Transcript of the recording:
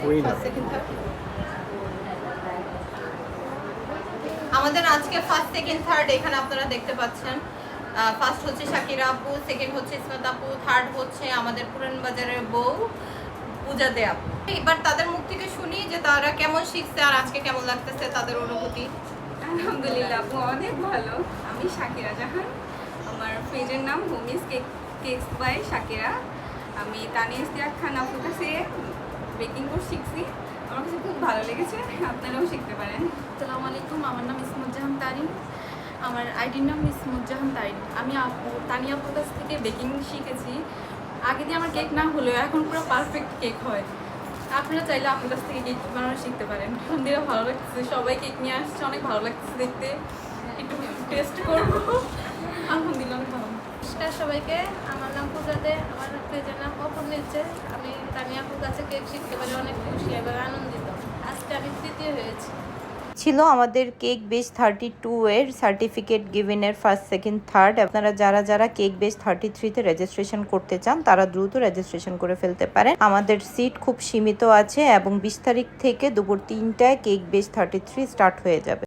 Winner. আমাদের আজকে first second third এখানে আপনারা দেখতে পাচ্ছেন। ফার্স্ট হচ্ছে শাকিরা আপু, সেকেন্ড হচ্ছে ইসমাত আপু, থার্ড হচ্ছে আমাদের পুরান বাজারের বউ পূজা দে আপু। এবার তাদের মুখ থেকে শুনি যে তারা কেমন শিখছে আর আজকে কেমন লাগতেছে তাদের অনুভূতি। আলহামদুলিল্লাহ আপু অনেক ভালো। আমি শাকিরা জাহান, আমার পেজের নাম হোমিস কেকস বাই শাকিরা। আমি তানিয়া ইশতিয়াক খান আপুর কাছে বেকিং কোর্স শিখছি, আমার কাছে খুব ভালো লেগেছে, আপনারাও শিখতে পারেন। আসসালামু আলাইকুম, আমার নাম ইসমত জাহান তারিন, আমার আইডির নাম ইসমত জাহান তারিন। আমি তানিয়া আপুর কাছ থেকে বেকিং শিখেছি। আগে দিয়ে আমার কেক না হলেও এখন পুরো পারফেক্ট কেক হয়। আপনারা চাইলে আপনার কাছ থেকে কেক বানানো শিখতে পারেন। সন্ধ্যা ভালো লাগতেছে, সবাই কেক নিয়ে আসছে, অনেক ভালো লাগতেছে দেখতে। একটু টেস্ট করবো। আলহামদুলিল্লাহ অনেক ভালো। নমস্কার সবাইকে, আমার নাম পূজা দে, আমার পেজের নাম অপর নিচ্ছে। আমি তানিয়া আপুর কাছে কেক শিখতে পারি অনেক খুশি এবং আনন্দিত। আজকে আমি তৃতীয় হয়েছি। ছিল আমাদের কেক বেস 32 এর সার্টিফিকেট গিভেনের ফার্স্ট সেকেন্ড থার্ড। আপনারা যারা যারা কেক বেস 33 তে রেজিস্ট্রেশন করতে চান তারা দ্রুত রেজিস্ট্রেশন করে ফেলতে পারেন। আমাদের সিট খুব সীমিত আছে এবং 20 তারিখ থেকে দুপুর 3টায় কেক বেস 33 স্টার্ট হয়ে যাবে।